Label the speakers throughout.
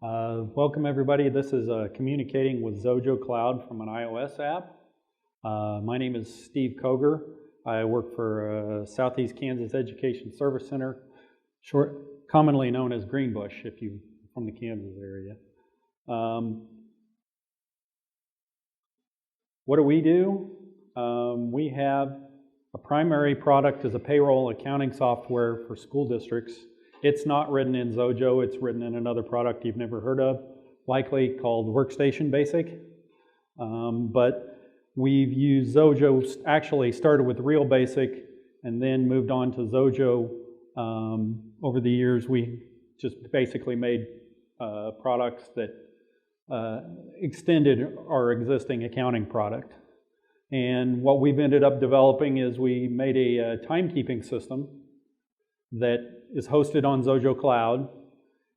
Speaker 1: Welcome everybody. This is communicating with Xojo Cloud from an iOS app. My name is Steve Koger. I work for Southeast Kansas Education Service Center, commonly known as Greenbush if you're from the Kansas area. What do? We have a primary product as a payroll accounting software for school districts. It's not written in Xojo, it's written in another product you've never heard of, likely called Workstation Basic. But we've used Xojo, actually started with Real Basic and then moved on to Xojo. Over the years, we just basically made products that extended our existing accounting product. And what we've ended up developing is we made a timekeeping system that is hosted on Xojo Cloud,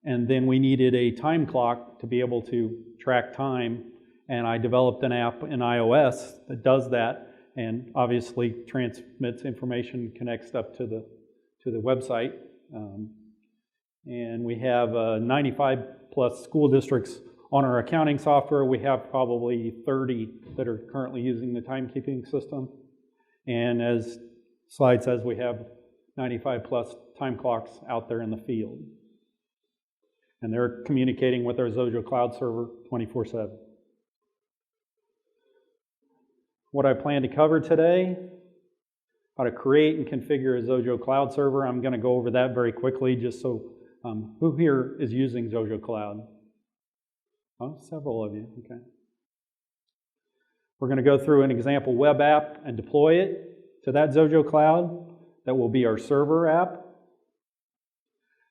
Speaker 1: and then we needed a time clock to be able to track time, and I developed an app in iOS that does that and obviously transmits information, connects up to the website. And we have 95 plus school districts on our accounting software. We have probably 30 that are currently using the timekeeping system, and as the slide says, we have 95 plus time clocks out there in the field. And they're communicating with our Xojo Cloud server 24/7. What I plan to cover today, how to create and configure a Xojo Cloud server. I'm going to go over that very quickly just so, who here is using Xojo Cloud? Oh, several of you, okay. We're going to go through an example web app and deploy it to that Xojo Cloud. That will be our server app.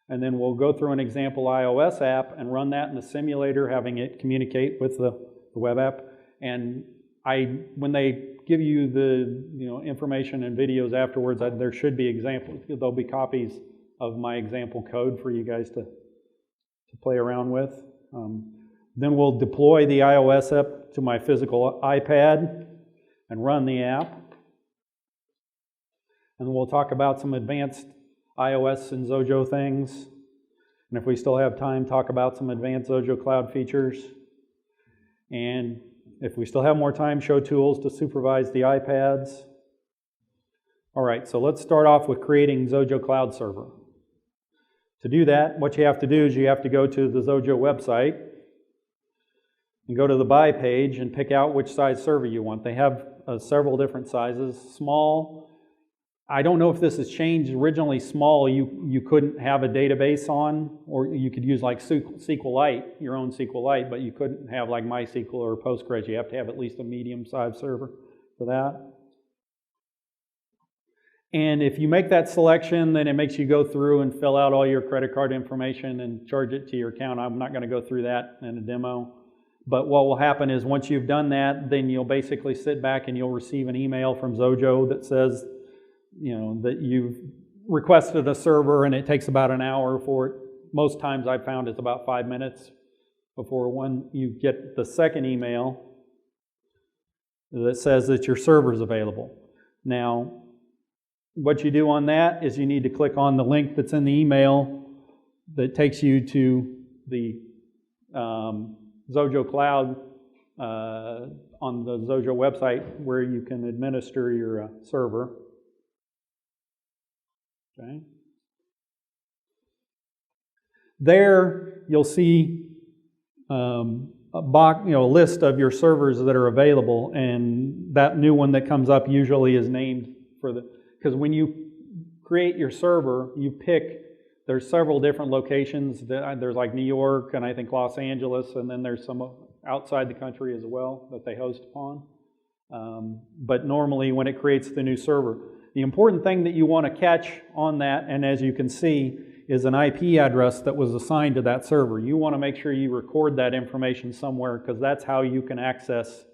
Speaker 1: And then we'll go through an example iOS app and run that in the simulator, having it communicate with the web app. And when they give you the information and videos afterwards, there should be examples. There'll be copies of my example code for you guys to play around with. Then we'll deploy the iOS app to my physical iPad and run the app. And we'll talk about some advanced iOS and Xojo things. And if we still have time, talk about some advanced Xojo Cloud features. And if we still have more time, show tools to supervise the iPads. All right, so let's start off with creating Xojo Cloud server. To do that, what you have to do is you have to go to the Xojo website and go to the buy page and pick out which size server you want. They have several different sizes, small. I don't know if this has changed. Originally small, you couldn't have a database on, or you could use like SQLite, your own SQLite, but you couldn't have like MySQL or Postgres. You have to have at least a medium-sized server for that. And if you make that selection, then it makes you go through and fill out all your credit card information and charge it to your account. I'm not going to go through that in a demo. But what will happen is once you've done that, then you'll basically sit back and you'll receive an email from Xojo that says, that you've requested a server, and it takes about an hour for it. Most times I've found it's about 5 minutes before when you get the second email that says that your server is available. Now, what you do on that is you need to click on the link that's in the email that takes you to the Xojo Cloud on the Xojo website where you can administer your server. Okay. There, you'll see a list of your servers that are available, and that new one that comes up usually is named because when you create your server, there's several different locations. There's like New York and I think Los Angeles, and then there's some outside the country as well that they host upon. But normally when it creates the new server, the important thing that you want to catch on that, and as you can see, is an IP address that was assigned to that server. You want to make sure you record that information somewhere because that's how you can access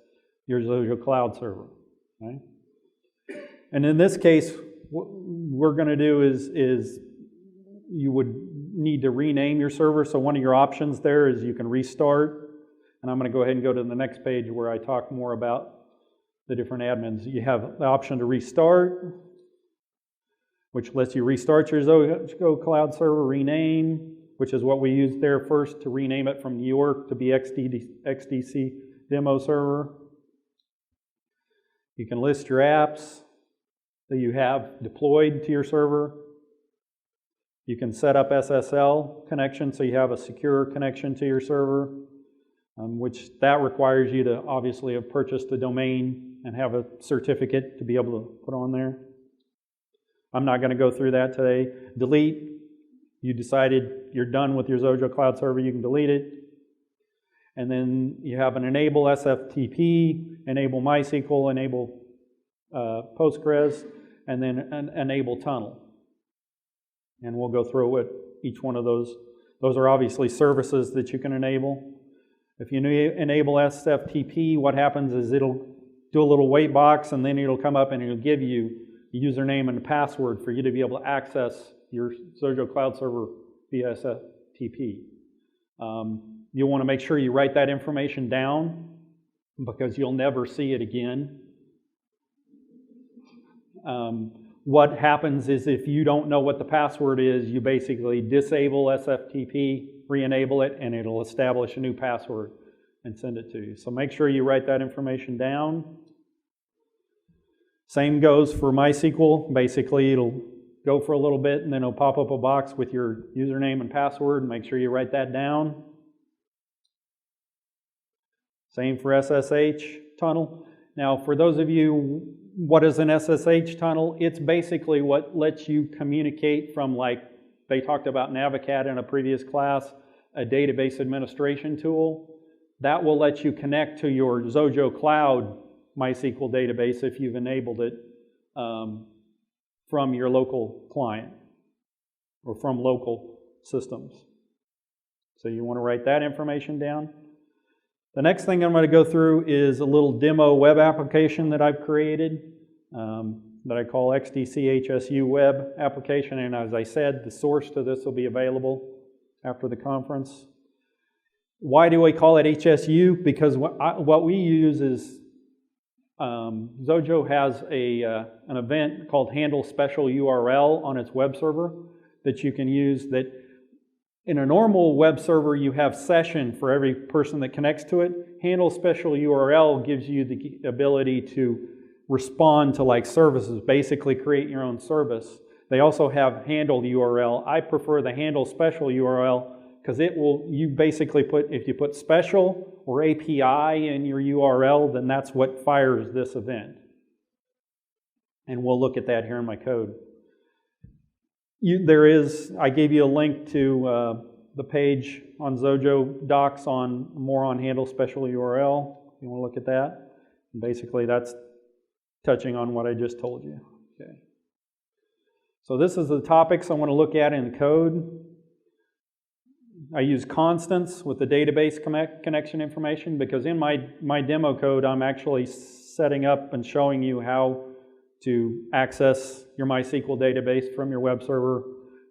Speaker 1: your Xojo Cloud server. Okay? And in this case, what we're going to do is you would need to rename your server. So one of your options there is you can restart. And I'm going to go ahead and go to the next page where I talk more about the different admins. You have the option to restart, which lets you restart your Xojo Cloud server, rename, which is what we used there first to rename it from New York to be XDC demo server. You can list your apps that you have deployed to your server. You can set up SSL connection so you have a secure connection to your server, which that requires you to obviously have purchased the domain and have a certificate to be able to put on there. I'm not going to go through that today. Delete. You decided you're done with your Xojo Cloud server, you can delete it. And then you have an enable SFTP, enable MySQL, enable Postgres, and then an enable tunnel. And we'll go through what each one of those. Those are obviously services that you can enable. If you enable SFTP, what happens is it'll do a little wait box, and then it'll come up and it'll give you a username and a password for you to be able to access your Xojo Cloud server via SFTP. You'll want to make sure you write that information down because you'll never see it again. What happens is if you don't know what the password is, you basically disable SFTP, re-enable it, and it'll establish a new password and send it to you. So make sure you write that information down. Same goes for MySQL. Basically, it'll go for a little bit, and then it'll pop up a box with your username and password, and make sure you write that down. Same for SSH Tunnel. Now, for those of you, what is an SSH Tunnel? It's basically what lets you communicate from, like, they talked about Navicat in a previous class, a database administration tool. That will let you connect to your Xojo Cloud MySQL database if you've enabled it from your local client or from local systems. So you want to write that information down. The next thing I'm going to go through is a little demo web application that I've created that I call XDC HSU web application. And as I said, the source to this will be available after the conference. Why do we call it HSU? Because what we use is Xojo has an event called handle special URL on its web server that you can use. That in a normal web server you have session for every person that connects to it. Handle special URL gives you the ability to respond to like services, basically create your own service. They also have handle URL. I prefer the handle special URL because it will, you basically put, if you put special or API in your URL, then that's what fires this event. And we'll look at that here in my code. I gave you a link to the page on Xojo docs on more on handle special URL. You want to look at that? And basically that's touching on what I just told you. Okay. So this is the topics I want to look at in the code. I use constants with the database connection information because in my demo code I'm actually setting up and showing you how to access your MySQL database from your web server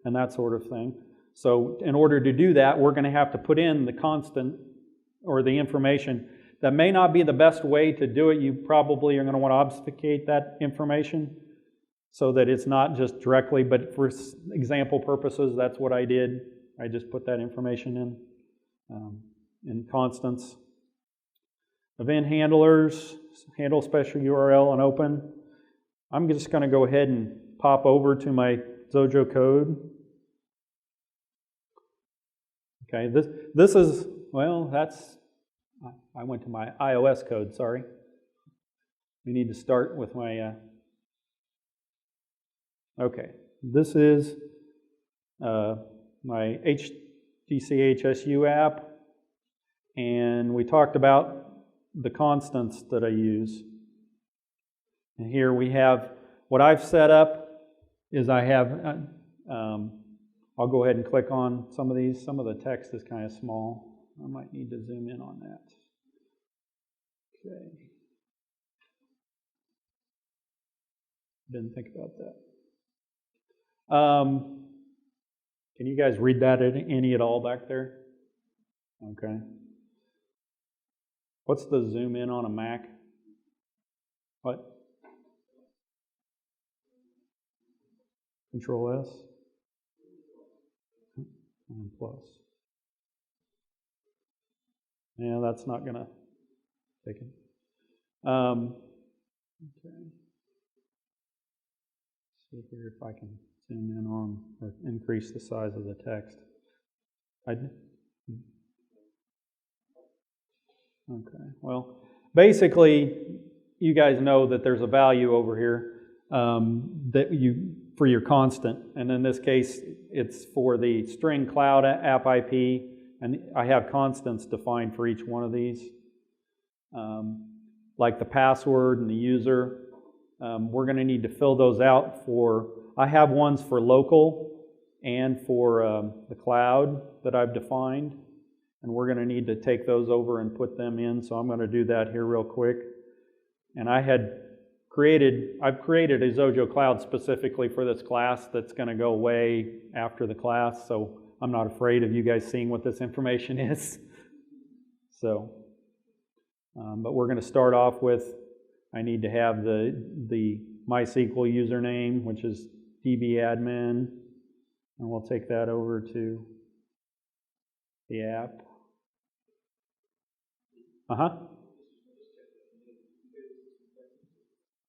Speaker 1: and that sort of thing. So in order to do that, we're going to have to put in the constant or the information. That may not be the best way to do it. You probably are going to want to obfuscate that information so that it's not just directly, but for example purposes, that's what I did. I just put that information in constants. Event handlers, handle special URL and open. I'm just going to go ahead and pop over to my Xojo code. Okay, this is, well, I went to my iOS code, sorry. We need to start with my, okay, this is my XDC HSU app, and we talked about the constants that I use. And here we have, what I've set up is I have, I'll go ahead and click on some of these. Some of the text is kind of small. I might need to zoom in on that. Okay. Didn't think about that. Can you guys read that any at all back there? Okay. What's the zoom in on a Mac? What? Control S? and plus. Yeah, that's not going to take it. Okay. See here if I can zoom in on or increase the size of the text. Okay, well, basically, you guys know that there's a value over here for your constant, and in this case, it's for the string cloud app IP, and I have constants defined for each one of these, like the password and the user. We're going to need to fill those out I have ones for local and for the cloud that I've defined, and we're going to need to take those over and put them in, so I'm going to do that here real quick. And I've created a Xojo Cloud specifically for this class that's going to go away after the class, so I'm not afraid of you guys seeing what this information is. So, but we're going to start off with, I need to have the MySQL username, which is dbadmin, and we'll take that over to the app.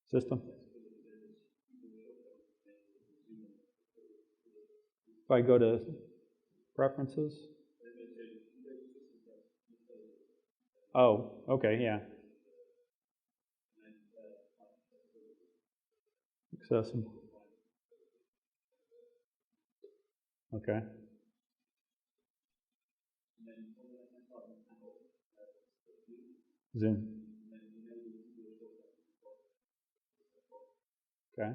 Speaker 1: System. If I go to preferences. Oh, okay, yeah. Accessible. Okay. Zoom. Okay.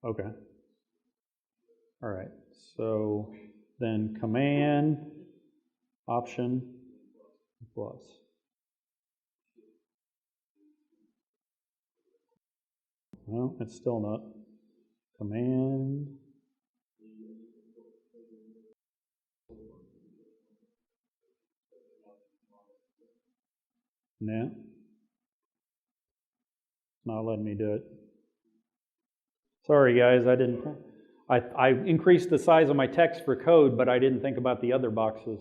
Speaker 1: Okay. All right. So then command, option, plus. No, it's still not. Command. No. It's not letting me do it. Sorry guys, I increased the size of my text for code, but I didn't think about the other boxes.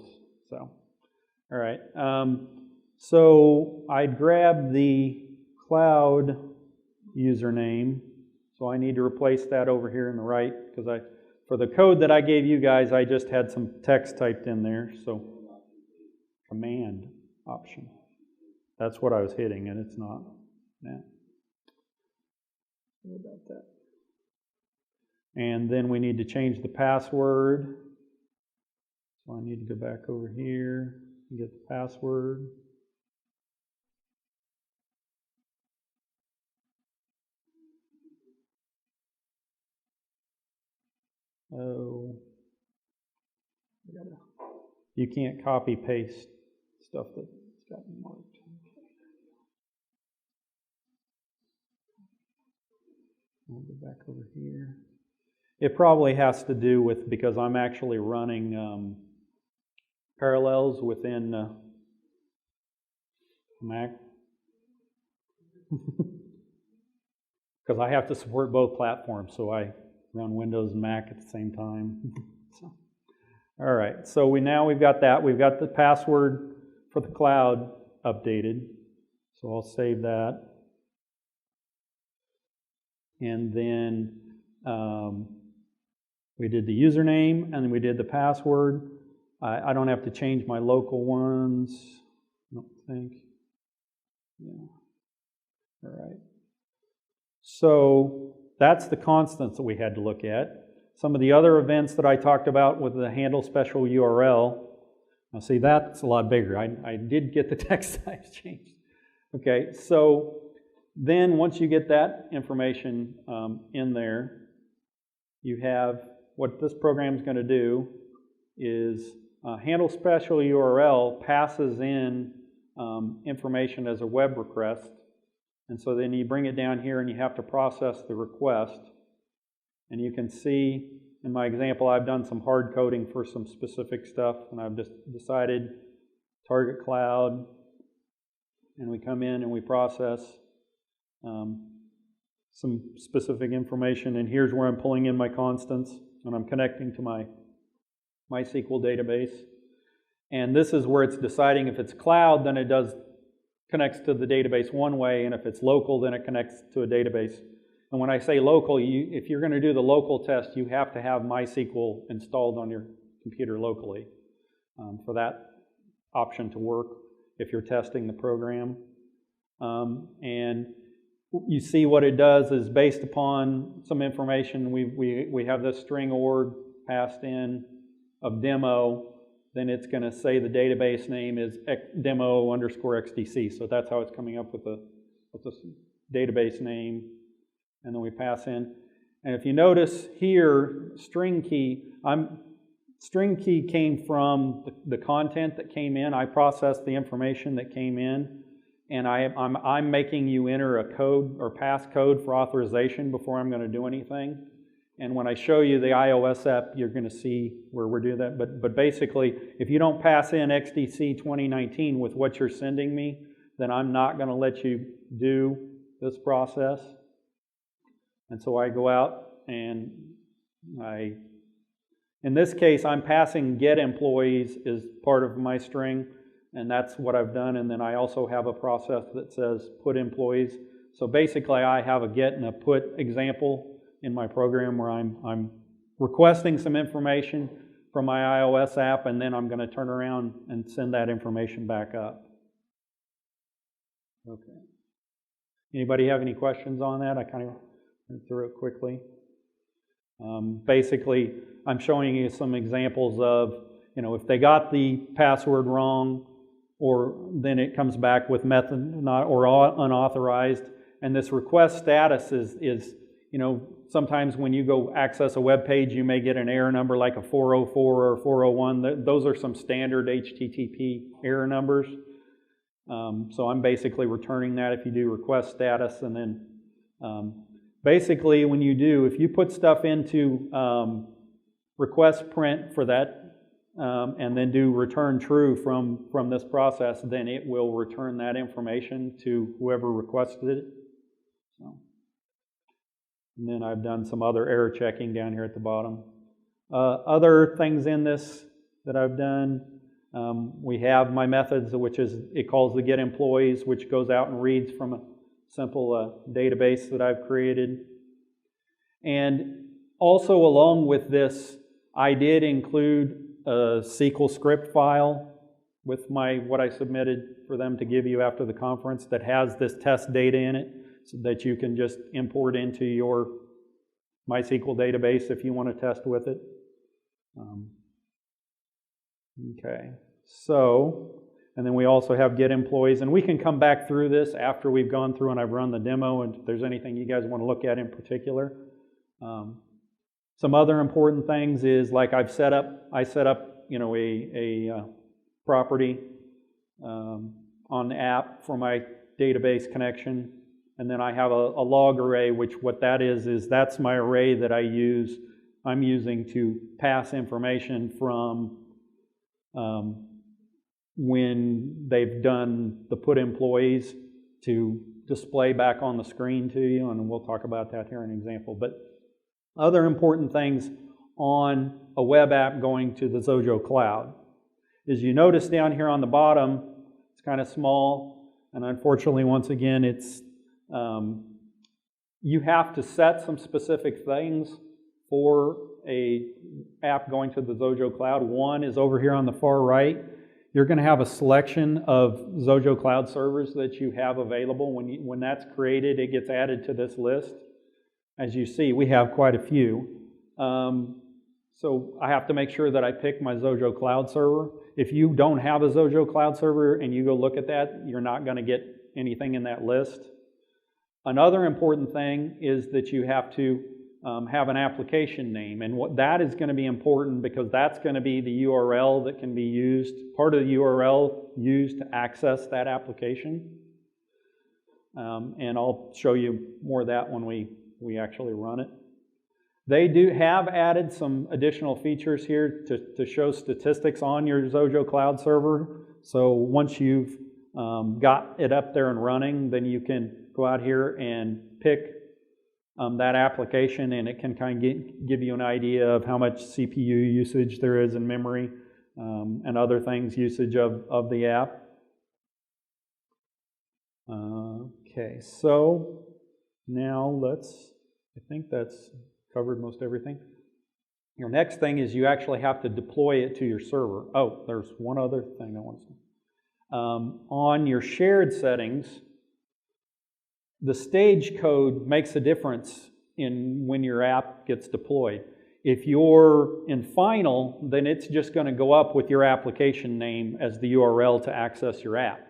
Speaker 1: So, all right. So I grabbed the cloud username, so I need to replace that over here in the right, because for the code that I gave you guys, I just had some text typed in there. So command option. That's what I was hitting, and it's not. Yeah. What about that? And then we need to change the password. So I need to go back over here and get the password. Oh, you can't copy paste stuff that's gotten marked. I'll go back over here. It probably has to do with, because I'm actually running parallels within Mac. Because I have to support both platforms, so I run Windows and Mac at the same time. So, all right, so we've got that. We've got the password for the cloud updated. So I'll save that. And then we did the username, and then we did the password. I don't have to change my local ones, I don't think. Yeah. All right. So that's the constants that we had to look at. Some of the other events that I talked about with the handle special URL. Now see, that's a lot bigger. I did get the text size changed. Okay, so then once you get that information in there, you have what this program is going to do is handle special URL passes in information as a web request. And so then you bring it down here and you have to process the request. And you can see in my example, I've done some hard coding for some specific stuff, and I've just decided target cloud, and we come in and we process some specific information, and here's where I'm pulling in my constants, and I'm connecting to my MySQL database. And this is where it's deciding if it's cloud, then it connects to the database one way, and if it's local, then it connects to a database. And when I say local, if you're going to do the local test, you have to have MySQL installed on your computer locally for that option to work if you're testing the program. And you see what it does is based upon some information. We have this string org passed in of demo. Then it's going to say the database name is demo_XDC. So that's how it's coming up with the database name. And then we pass in. And if you notice here, string key came from the content that came in. I processed the information that came in. And I'm making you enter a code or pass code for authorization before I'm going to do anything. And when I show you the iOS app, you're going to see where we're doing that. But basically, if you don't pass in XDC 2019 with what you're sending me, then I'm not going to let you do this process. And so I go out and in this case, I'm passing get employees as part of my string. And that's what I've done. And then I also have a process that says put employees. So basically, I have a get and a put example in my program where I'm requesting some information from my iOS app, and then I'm going to turn around and send that information back up. Okay. Anybody have any questions on that? I kind of went through it quickly. Basically, I'm showing you some examples of, if they got the password wrong, or then it comes back with method not or unauthorized, and this request status is sometimes when you go access a web page, you may get an error number like a 404 or 401. Those are some standard HTTP error numbers. So I'm basically returning that if you do request status. And then basically if you put stuff into request print for that and then do return true from this process, then it will return that information to whoever requested it. So. And then I've done some other error checking down here at the bottom. Other things in this that I've done, we have my methods, which is it calls the get employees, which goes out and reads from a simple database that I've created. And also along with this, I did include a SQL script file with what I submitted for them to give you after the conference that has this test data in it, so that you can just import into your MySQL database if you want to test with it. Okay, so, and then we also have get employees, and we can come back through this after we've gone through and I've run the demo, and if there's anything you guys want to look at in particular. Some other important things is like I set up a property on the app for my database connection. And then I have a log array, which what that is that's my array that I'm using to pass information from when they've done the put employees to display back on the screen to you, and we'll talk about that here in an example. But other important things on a web app going to the Xojo Cloud is you notice down here on the bottom, it's kind of small, and unfortunately, once again, it's you have to set some specific things for a app going to the Xojo Cloud. One is over here on the far right. You're going to have a selection of Xojo Cloud servers that you have available. When that's created, it gets added to this list. As you see, we have quite a few. So I have to make sure that I pick my Xojo Cloud server. If you don't have a Xojo Cloud server and you go look at that, you're not going to get anything in that list. Another important thing is that you have to have an application name, and that is going to be important because that's going to be the URL that can be used, part of the URL used to access that application. And I'll show you more of that when we actually run it. They have added some additional features here to show statistics on your Xojo Cloud server. So once you've got it up there and running, then you can go out here and pick that application, and it can kind of give you an idea of how much CPU usage there is in memory and other things, usage of the app. Okay, so now I think that's covered most everything. Your next thing is you actually have to deploy it to your server. Oh, there's one other thing I want to say. On your shared settings, the stage code makes a difference in when your app gets deployed. If you're in final, then it's just going to go up with your application name as the URL to access your app.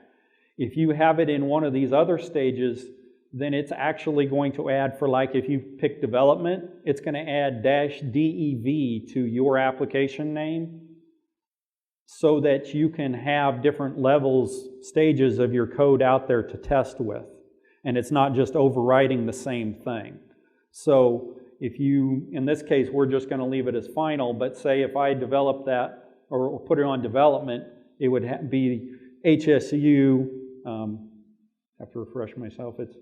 Speaker 1: If you have it in one of these other stages, then it's actually going to add, for like if you pick development, it's going to add -dev to your application name so that you can have different levels, stages of your code out there to test with. And it's not just overwriting the same thing. So if you, in this case, we're just going to leave it as final, but say if I develop that or put it on development, it would be HSU, I have to refresh myself, it's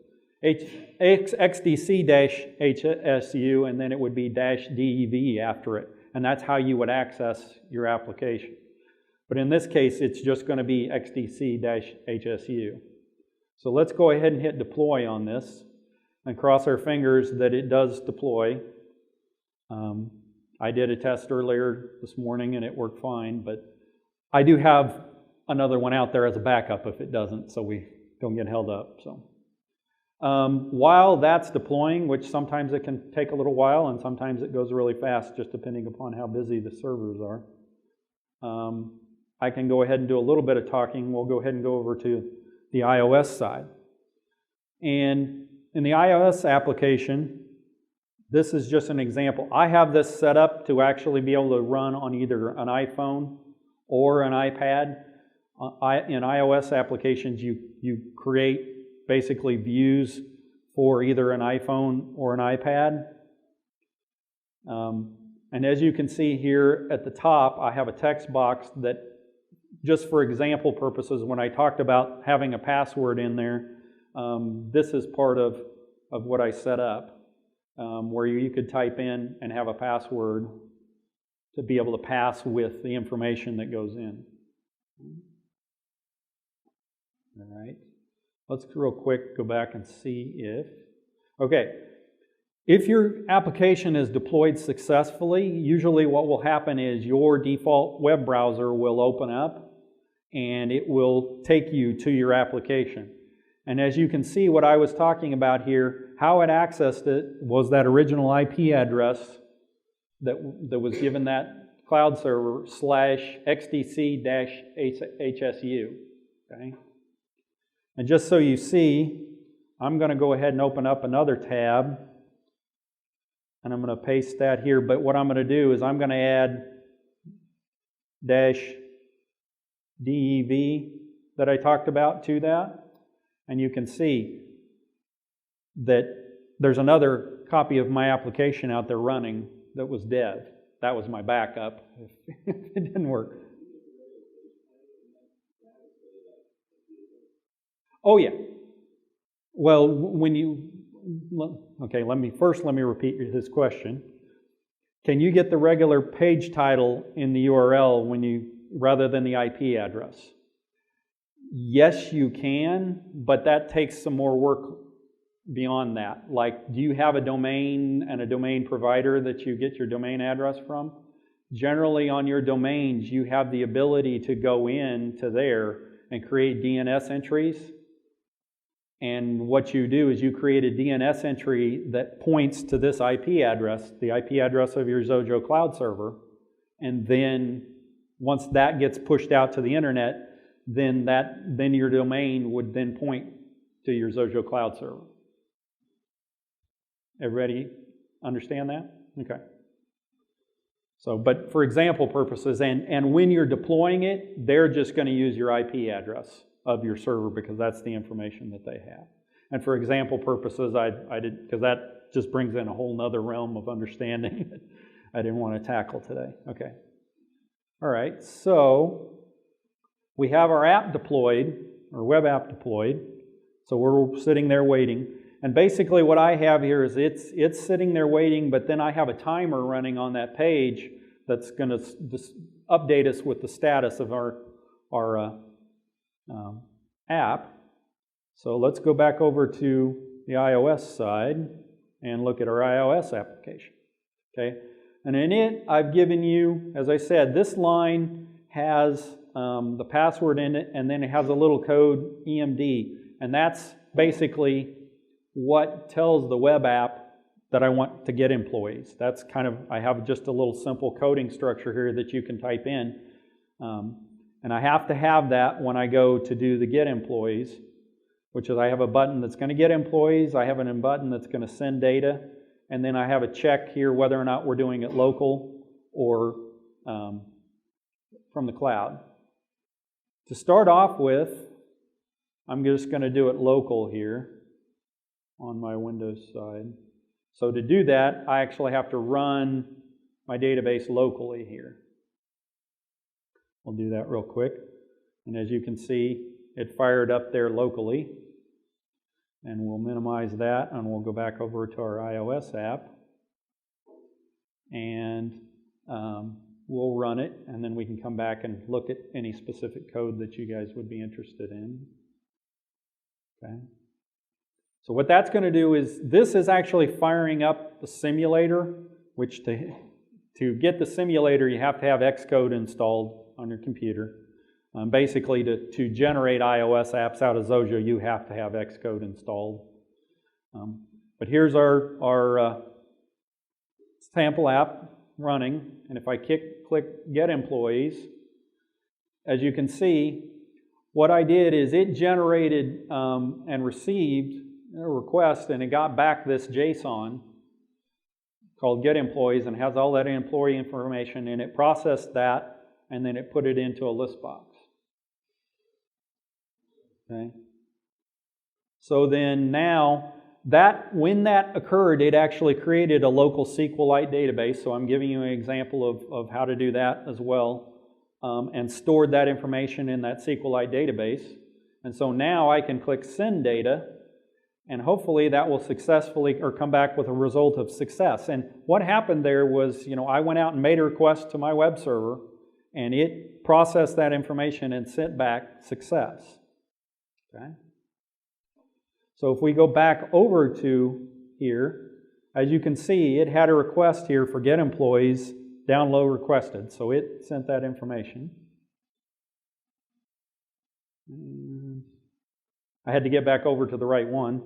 Speaker 1: XDC-HSU, and then it would be -dev after it. And that's how you would access your application. But in this case, it's just going to be XDC-HSU. So let's go ahead and hit deploy on this and cross our fingers that it does deploy. I did a test earlier this morning and it worked fine, but I do have another one out there as a backup if it doesn't, so we don't get held up. So while that's deploying, which sometimes it can take a little while and sometimes it goes really fast just depending upon how busy the servers are, I can go ahead and do a little bit of talking. We'll go ahead and go over to the iOS side. And in the iOS application, this is just an example. I have this set up to actually be able to run on either an iPhone or an iPad. In iOS applications, you create basically views for either an iPhone or an iPad. And as you can see here at the top, I have a text box that, just for example purposes, when I talked about having a password in there, this is part of what I set up, where you could type in and have a password to be able to pass with the information that goes in. All right, let's real quick go back and see if, okay, if your application is deployed successfully, usually what will happen is your default web browser will open up and it will take you to your application. And as you can see, what I was talking about here, how it accessed it was that original IP address that was given that cloud server /XDC-HSU. Okay? And just so you see, I'm going to go ahead and open up another tab, and I'm going to paste that here. But what I'm going to do is I'm going to add -dev that I talked about to that. And you can see that there's another copy of my application out there running that was dev. That was my backup if it didn't work. Oh yeah. Well, when you, okay, let me repeat his question. Can you get the regular page title in the URL rather than the IP address? Yes, you can, but that takes some more work beyond that. Like, do you have a domain and a domain provider that you get your domain address from? Generally, on your domains, you have the ability to go in to there and create DNS entries. And what you do is you create a DNS entry that points to this IP address, the IP address of your Xojo Cloud server, and then once that gets pushed out to the internet, then your domain would then point to your Xojo Cloud server. Everybody understand that? Okay. So, but for example purposes, and when you're deploying it, they're just going to use your IP address of your server because that's the information that they have. And for example purposes, I did, because that just brings in a whole nother realm of understanding that I didn't want to tackle today. Okay. All right, so we have our app deployed, or web app deployed. So we're sitting there waiting. And basically what I have here is it's sitting there waiting, but then I have a timer running on that page that's going to update us with the status of our app. So let's go back over to the iOS side and look at our iOS application. Okay, and in it, I've given you, as I said, this line has the password in it, and then it has a little code EMD, and that's basically what tells the web app that I want to get employees. That's kind of, I have just a little simple coding structure here that you can type in, and I have to have that when I go to do the get employees, which is I have a button that's going to get employees, I have a button that's going to send data, and then I have a check here whether or not we're doing it local or from the cloud. To start off with, I'm just going to do it local here on my Windows side. So to do that, I actually have to run my database locally here. We'll do that real quick. And as you can see, it fired up there locally. And we'll minimize that, and we'll go back over to our iOS app. And we'll run it, and then we can come back and look at any specific code that you guys would be interested in. Okay. So what that's going to do is, this is actually firing up the simulator, which to get the simulator, you have to have Xcode installed on your computer. Basically, to generate iOS apps out of Xojo, you have to have Xcode installed. But here's our sample app running, and if I click Get Employees, as you can see, what I did is it generated and received a request, and it got back this JSON called Get Employees, and has all that employee information, and it processed that, and then it put it into a list box. Okay. So then now, when that occurred, it actually created a local SQLite database. So I'm giving you an example of how to do that as well, and stored that information in that SQLite database. And so now I can click Send Data, and hopefully that will successfully, or come back with a result of success. And what happened there was, I went out and made a request to my web server, and it processed that information and sent back success. Okay. So if we go back over to here, as you can see, it had a request here for Get Employees, download requested. So it sent that information. I had to get back over to the right one.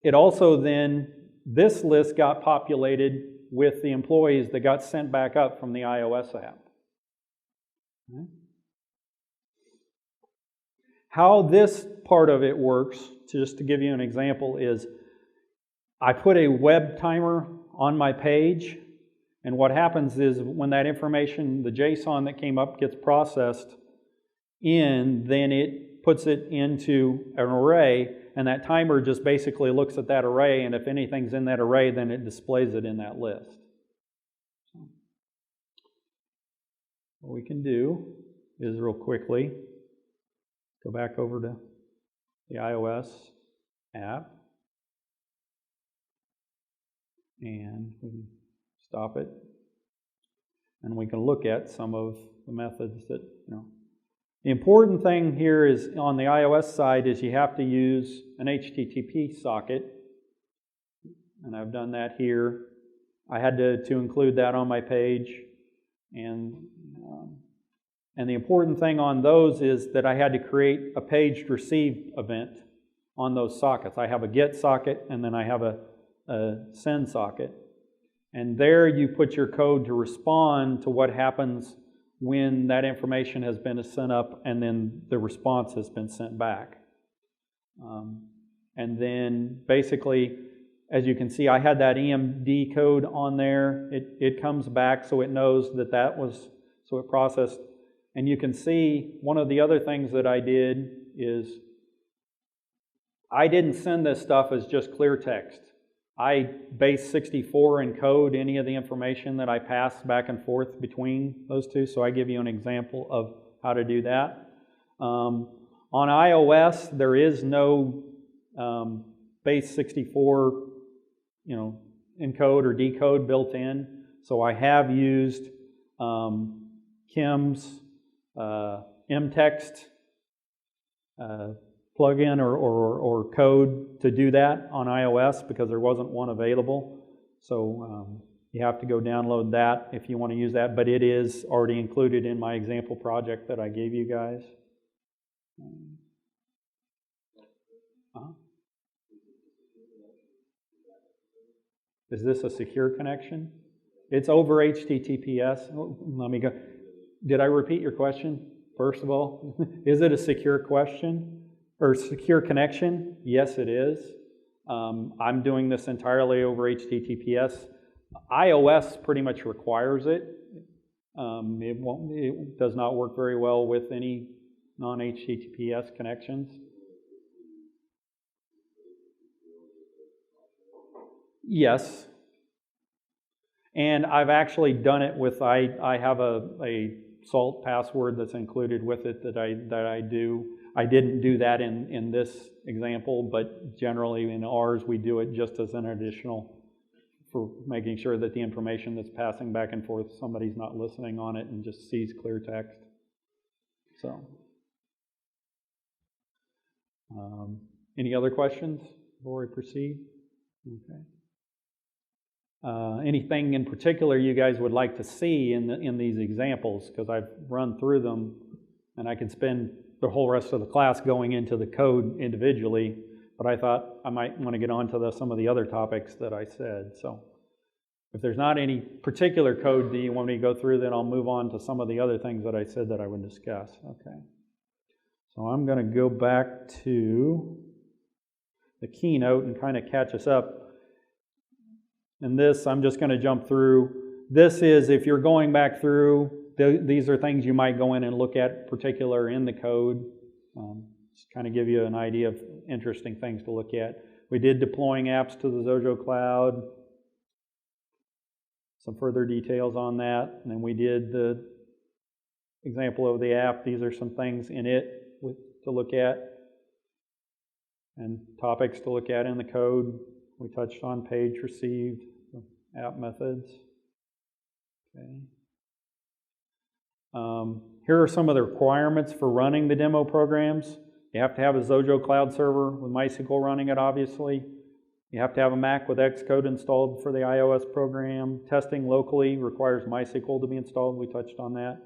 Speaker 1: It also then, this list got populated with the employees that got sent back up from the iOS app. Okay. How this part of it works, just to give you an example, is I put a web timer on my page, and what happens is when that information, the JSON that came up, gets processed in, then it puts it into an array, and that timer just basically looks at that array, and if anything's in that array, then it displays it in that list. What we can do is real quickly go back over to the iOS app, and we can stop it, and we can look at some of the methods that, The important thing here is, on the iOS side, is you have to use an HTTP socket, and I've done that here. I had to include that on my page, and the important thing on those is that I had to create a paged received event on those sockets. I have a get socket, and then I have a send socket. And there you put your code to respond to what happens when that information has been sent up and then the response has been sent back. And then basically, as you can see, I had that EMD code on there. It comes back so it knows that was, so it processed. And you can see one of the other things that I did is I didn't send this stuff as just clear text. I base 64 encode any of the information that I pass back and forth between those two. So I give you an example of how to do that. On iOS, there is no base 64, encode or decode built in. So I have used Kim's mtext plugin or code to do that on iOS because there wasn't one available. So you have to go download that if you want to use that, but it is already included in my example project that I gave you guys. Is this a secure connection? It's over HTTPS. Let me go. Did I repeat your question? First of all, is it a secure question or secure connection? Yes, it is. I'm doing this entirely over HTTPS. iOS pretty much requires it. It does not work very well with any non-HTTPS connections. Yes. And I've actually done it with, I have a salt password that's included with it that I do. I didn't do that in this example, but generally in ours we do it just as an additional for making sure that the information that's passing back and forth, somebody's not listening on it and just sees clear text. So, any other questions before we proceed? Okay. Anything in particular you guys would like to see in these examples? Because I've run through them, and I could spend the whole rest of the class going into the code individually, but I thought I might want to get on to some of the other topics that I said. So if there's not any particular code that you want me to go through, then I'll move on to some of the other things that I said that I would discuss. Okay. So I'm going to go back to the keynote and kind of catch us up. And this, I'm just going to jump through. This is, if you're going back through, these are things you might go in and look at particular in the code. Just kind of give you an idea of interesting things to look at. We did deploying apps to the Xojo Cloud. Some further details on that. And then we did the example of the app. These are some things in it to look at and topics to look at in the code. We touched on page received, app methods. Okay. Here are some of the requirements for running the demo programs. You have to have a Xojo Cloud server with MySQL running it, obviously. You have to have a Mac with Xcode installed for the iOS program. Testing locally requires MySQL to be installed. We touched on that.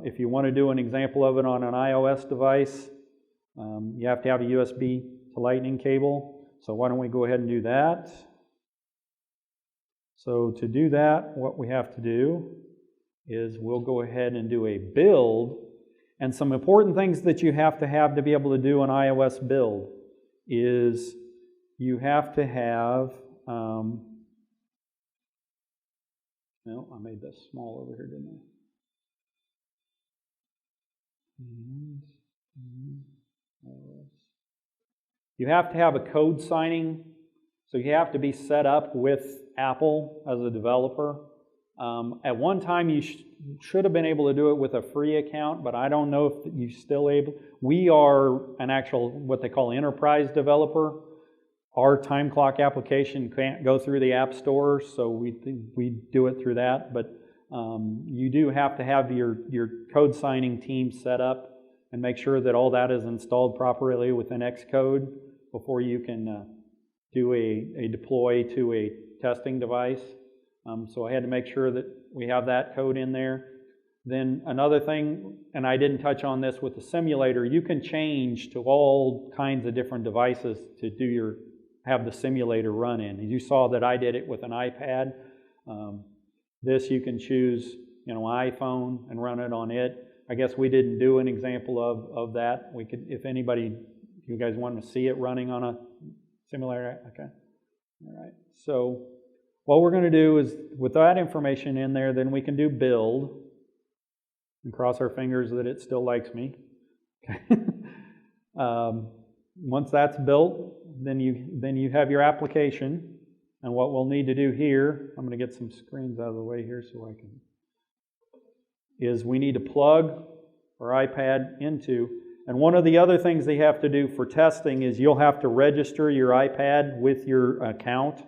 Speaker 1: If you want to do an example of it on an iOS device, you have to have a USB to Lightning cable. So why don't we go ahead and do that? So to do that, what we have to do is we'll go ahead and do a build. And some important things that you have to be able to do an iOS build is you have to have, no, I made this small over here, didn't I? You have to have a code signing, so you have to be set up with Apple as a developer. At one time, you should have been able to do it with a free account, but I don't know if you're still able. We are an actual, what they call enterprise developer. Our time clock application can't go through the App Store, so we do it through that. But you do have to have your code signing team set up and make sure that all that is installed properly within Xcode before you can do a deploy to a testing device. So I had to make sure that we have that code in there. Then another thing, and I didn't touch on this with the simulator, you can change to all kinds of different devices to have the simulator run in. And you saw that I did it with an iPad. This you can choose, iPhone and run it on it. I guess we didn't do an example of that. We could, if you guys want to see it running on a simulator, okay. All right. So what we're going to do is, with that information in there, then we can do build and cross our fingers that it still likes me. Okay. Once that's built, then you have your application. And what we'll need to do here, I'm going to get some screens out of the way here so is we need to plug our iPad into, And one of the other things they have to do for testing is you'll have to register your iPad with your account.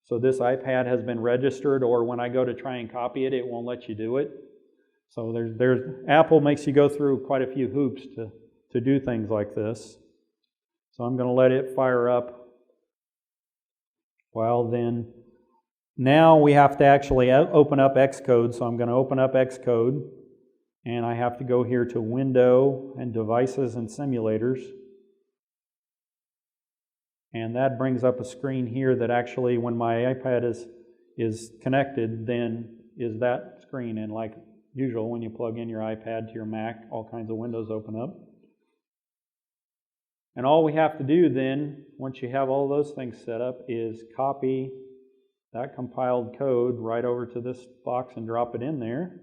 Speaker 1: So this iPad has been registered, or when I go to try and copy it, it won't let you do it. So Apple makes you go through quite a few hoops to do things like this. So I'm going to let it fire up. Well, then, now we have to actually open up Xcode. So I'm going to open up Xcode. And I have to go here to Window and Devices and Simulators. And that brings up a screen here that actually, when my iPad is connected, then is that screen. And like usual, when you plug in your iPad to your Mac, all kinds of windows open up. And all we have to do then, once you have all those things set up, is copy that compiled code right over to this box and drop it in there.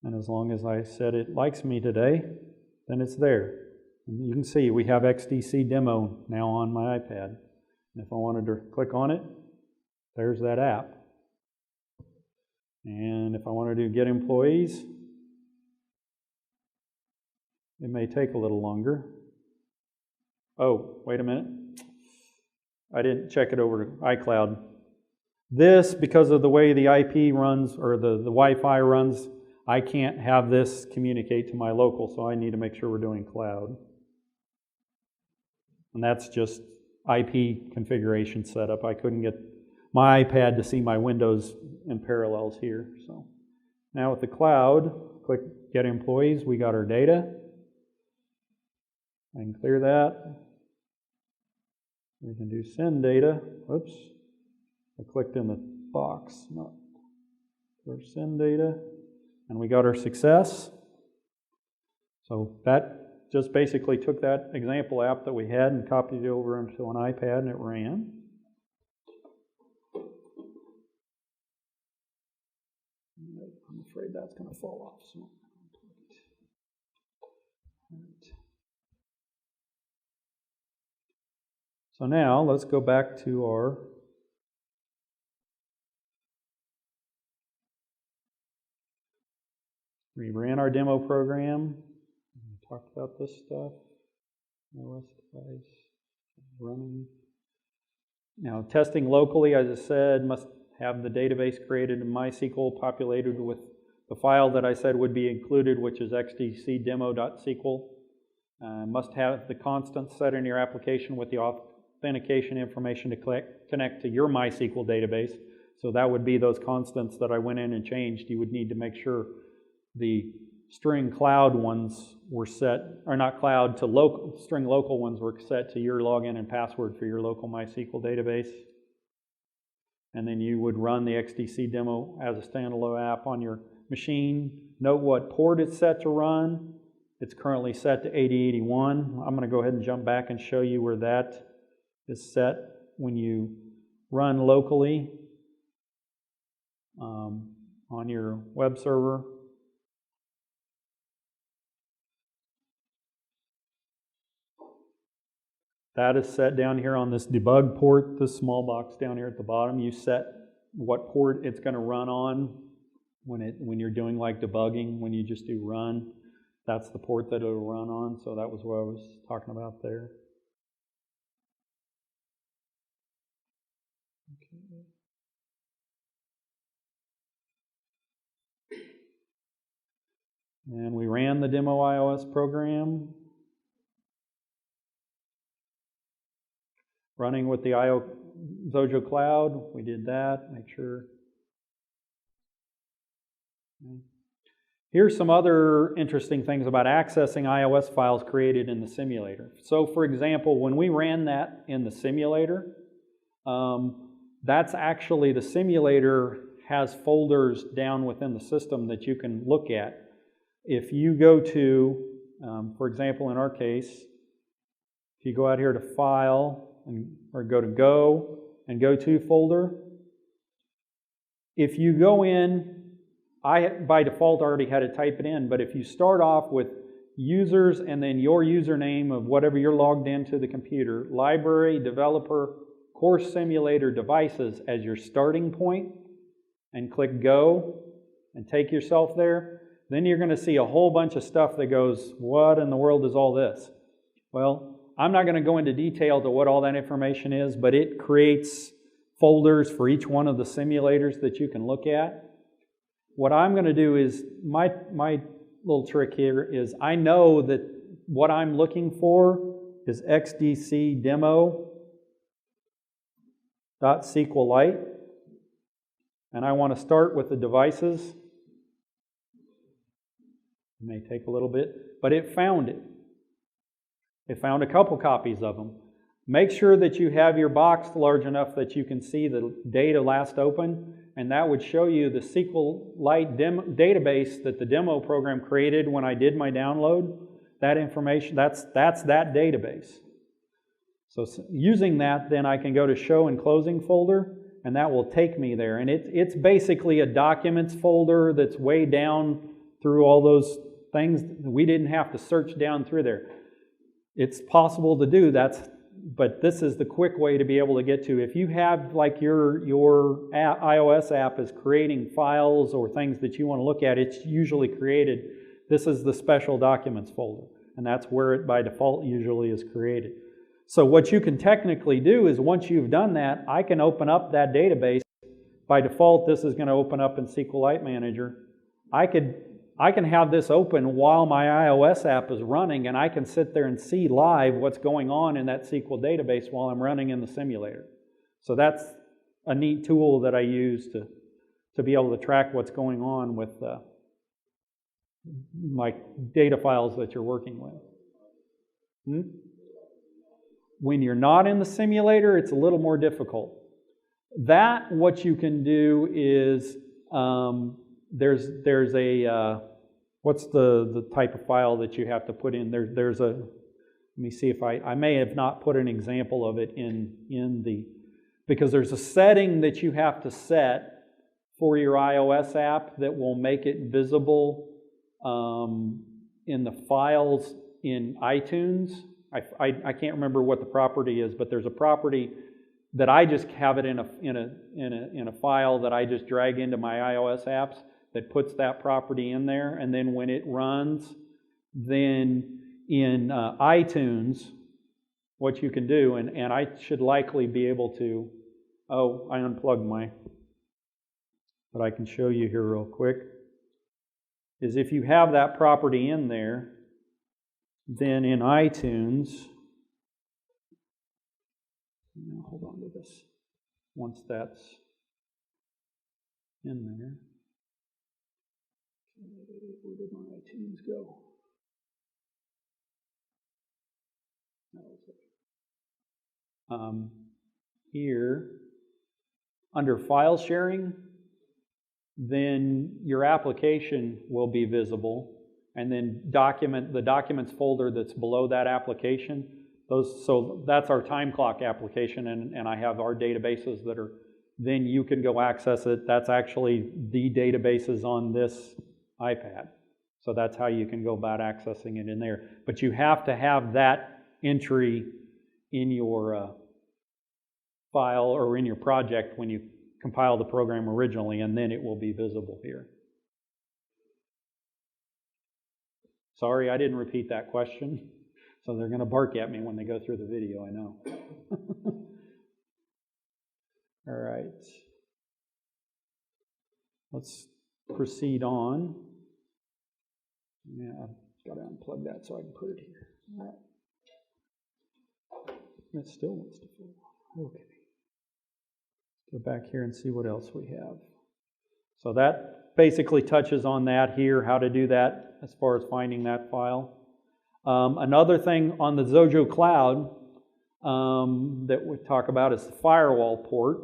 Speaker 1: And as long as I said it likes me today, then it's there. And you can see we have XDC demo now on my iPad. And if I wanted to click on it, there's that app. And if I wanted to get employees, it may take a little longer. Oh, wait a minute. I didn't check it over to iCloud. This, because of the way the IP runs, or the Wi-Fi runs, I can't have this communicate to my local, so I need to make sure we're doing cloud. And that's just IP configuration setup. I couldn't get my iPad to see my windows in parallels here. So now with the cloud, click Get Employees. We got our data. I can clear that. We can do Send Data. Oops. I clicked in the box. Not for Send Data. And we got our success. So that just basically took that example app that we had and copied it over into an iPad, and it ran. I'm afraid that's going to fall off. So now let's go back to our we ran our demo program. We talked about this stuff. iOS device running. Now, testing locally, as I said, must have the database created in MySQL populated with the file that I said would be included, which is xdcdemo.sql. Must have the constants set in your application with the authentication information to connect to your MySQL database. So that would be those constants that I went in and changed. You would need to make sure the string cloud ones were set, or not cloud, to local, string local ones were set to your login and password for your local MySQL database. And then you would run the XDC demo as a standalone app on your machine. Note what port it's set to run. It's currently set to 8081. I'm going to go ahead and jump back and show you where that is set when you run locally on your web server. That is set down here on this debug port, this small box down here at the bottom. You set what port it's going to run on when you're doing like debugging, when you just do run. That's the port that it'll run on. So that was what I was talking about there. Okay. And we ran the demo iOS program. Running with the Xojo Cloud, we did that, make sure. Here's some other interesting things about accessing iOS files created in the simulator. So for example, when we ran that in the simulator, that's actually, the simulator has folders down within the system that you can look at. If you go to, for example, in our case, if you go out here to File, or go to Go and Go To folder. If you go in, I by default already had to type it in, but if you start off with users and then your username of whatever you're logged into the computer, library, developer, course simulator, devices as your starting point, and click Go and take yourself there, then you're going to see a whole bunch of stuff that goes, what in the world is all this? Well, I'm not going to go into detail to what all that information is, but it creates folders for each one of the simulators that you can look at. What I'm going to do is, my little trick here is, I know that what I'm looking for is xdc demo.sqlite, and I want to start with the devices. It may take a little bit, but it found it. It found a couple copies of them. Make sure that you have your box large enough that you can see the data last open, and that would show you the SQLite database that the demo program created when I did my download. That information, that's that database. So using that, then I can go to Show and Closing folder, and that will take me there. And it's basically a documents folder that's way down through all those things. We didn't have to search down through there. It's possible to do that, but this is the quick way to be able to get to. If you have, like, your iOS app is creating files or things that you want to look at, it's usually created. This is the special documents folder, and that's where it by default usually is created. So what you can technically do is, once you've done that, I can open up that database. By default, this is going to open up in SQLite Manager. I can have this open while my iOS app is running, and I can sit there and see live what's going on in that SQL database while I'm running in the simulator. So that's a neat tool that I use to be able to track what's going on with my data files that you're working with. When you're not in the simulator, it's a little more difficult. What you can do is, there's a, what's the type of file that you have to put in? There's a, let me see if I may have not put an example of it in the, because there's a setting that you have to set for your iOS app that will make it visible in the files in iTunes. I can't remember what the property is, but there's a property that I just have it in a file that I just drag into my iOS apps that puts that property in there, and then when it runs, then in iTunes, what you can do, and I should likely be able to, oh, I unplugged but I can show you here real quick, is if you have that property in there, then in iTunes, hold on to this, once that's in there, where did my iTunes go? Here, under file sharing, then your application will be visible, and then the documents folder that's below that application, so that's our time clock application, and I have our databases that are, then you can go access it. That's actually the databases on this iPad. So that's how you can go about accessing it in there. But you have to have that entry in your file or in your project when you compile the program originally, and then it will be visible here. Sorry, I didn't repeat that question. So they're going to bark at me when they go through the video, I know. All right. Let's proceed on. Yeah, I've got to unplug that so I can put it here. All right. It still wants to fall. Okay. Go back here and see what else we have. So that basically touches on that here, how to do that as far as finding that file. Another thing on the Xojo Cloud that we talk about is the Firewall port.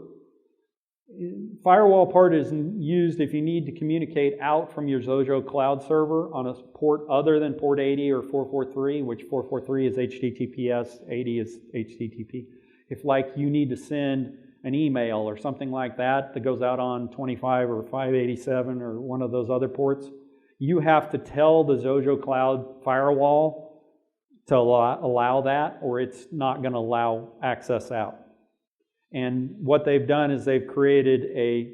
Speaker 1: Firewall port is used if you need to communicate out from your Xojo Cloud server on a port other than port 80 or 443, which 443 is HTTPS, 80 is HTTP. If, like, you need to send an email or something like that goes out on 25 or 587 or one of those other ports, you have to tell the Xojo Cloud firewall to allow that, or it's not going to allow access out. And what they've done is they've created a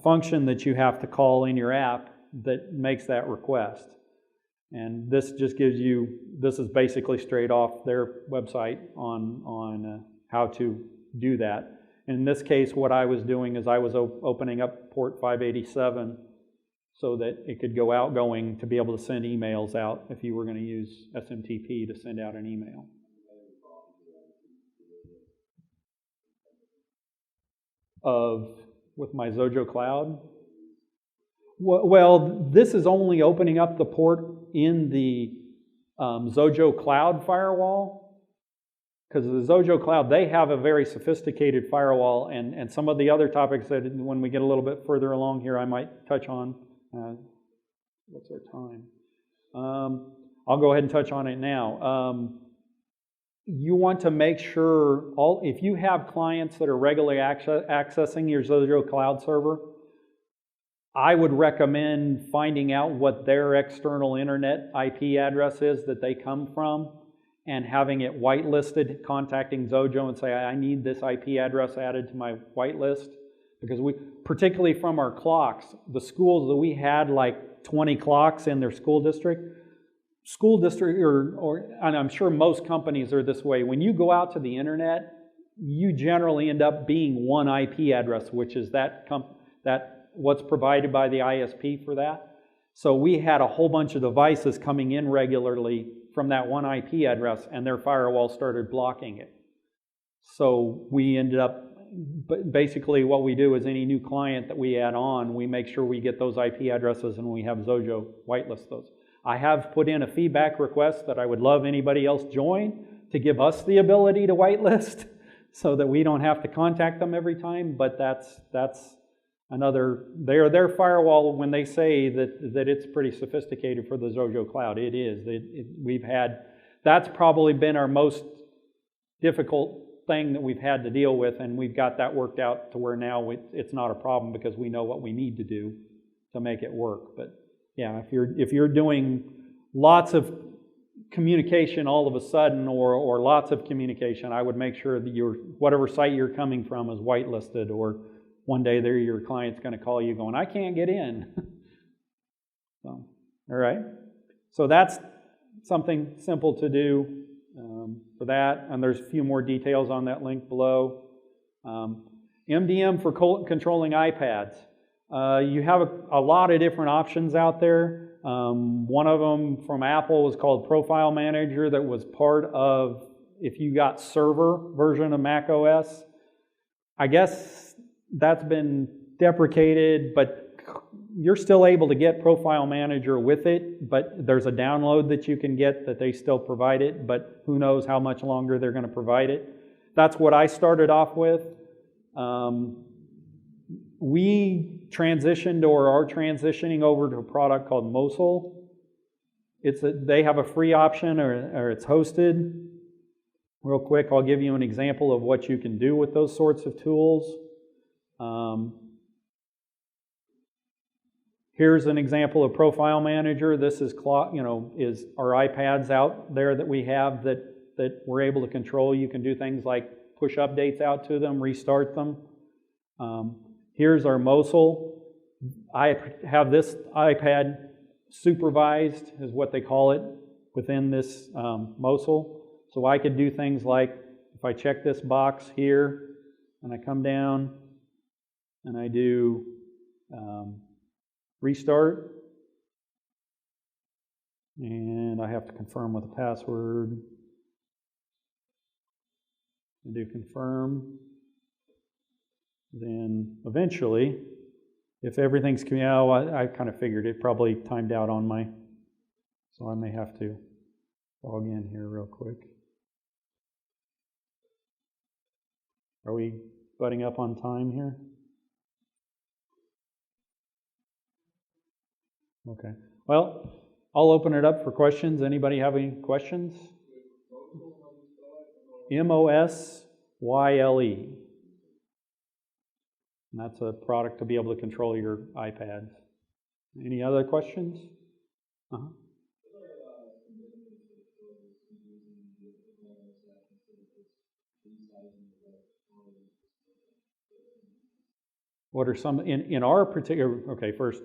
Speaker 1: function that you have to call in your app that makes that request. And this just gives you, this is basically straight off their website on how to do that. In this case, what I was doing is I was opening up port 587 so that it could go outgoing to be able to send emails out if you were going to use SMTP to send out an email. With my Xojo Cloud? Well, this is only opening up the port in the Xojo Cloud firewall. Because the Xojo Cloud, they have a very sophisticated firewall, and some of the other topics that when we get a little bit further along here, I might touch on. What's our time? I'll go ahead and touch on it now. You want to make sure, if you have clients that are regularly accessing your Xojo Cloud server, I would recommend finding out what their external internet IP address is that they come from, and having it whitelisted, contacting Xojo and say, I need this IP address added to my whitelist. Because particularly from our clocks, the schools that we had like 20 clocks in their school district, and I'm sure most companies are this way, when you go out to the internet, you generally end up being one IP address, which is what's provided by the ISP for that. So we had a whole bunch of devices coming in regularly from that one IP address, and their firewall started blocking it. So we ended up, basically what we do is any new client that we add on, we make sure we get those IP addresses and we have Xojo whitelist those. I have put in a feedback request that I would love anybody else join to give us the ability to whitelist so that we don't have to contact them every time, but that's another, their firewall, when they say that it's pretty sophisticated for the Xojo Cloud, it is. That's probably been our most difficult thing that we've had to deal with, and we've got that worked out to where now it's not a problem because we know what we need to do to make it work. But yeah, if you're doing lots of communication all of a sudden, or lots of communication, I would make sure that whatever site you're coming from is whitelisted, or one day your client's going to call you going, I can't get in. So, all right. So that's something simple to do for that. And there's a few more details on that link below. MDM for controlling iPads. You have a lot of different options out there. One of them from Apple was called Profile Manager, that was part of, if you got server version of Mac OS. I guess that's been deprecated, but you're still able to get Profile Manager with it, but there's a download that you can get that they still provide it, but who knows how much longer they're going to provide it. That's what I started off with. We transitioned or are transitioning over to a product called Mosul. They have a free option, or it's hosted. Real quick, I'll give you an example of what you can do with those sorts of tools. Here's an example of Profile Manager. This is our iPads out there that we have that we're able to control. You can do things like push updates out to them, restart them. Here's our Mosul. I have this iPad supervised, is what they call it, within this Mosul. So I could do things like, if I check this box here, and I come down, and I do restart, and I have to confirm with a password. I do confirm. Then eventually, if everything's coming out, I kind of figured it probably timed out on so I may have to log in here real quick. Are we butting up on time here? Okay. Well, I'll open it up for questions. Anybody have any questions? MOSYLE. And that's a product to be able to control your iPads. Any other questions? Uh-huh. What are some, in our particular, okay, first,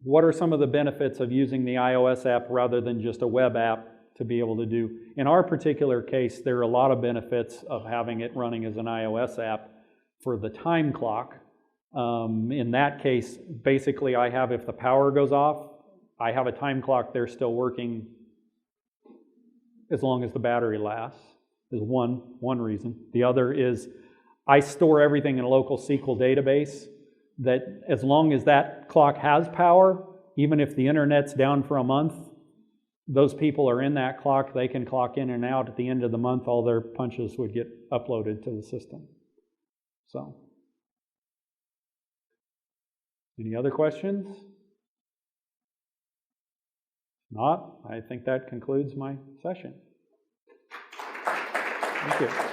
Speaker 1: what are some of the benefits of using the iOS app rather than just a web app to be able to do? In our particular case, there are a lot of benefits of having it running as an iOS app for the time clock. In that case, basically I have, if the power goes off, I have a time clock there still working as long as the battery lasts, is one reason. The other is I store everything in a local SQL database that as long as that clock has power, even if the internet's down for a month, those people are in that clock, they can clock in and out. At the end of the month, all their punches would get uploaded to the system. So, any other questions? If not, I think that concludes my session. Thank you.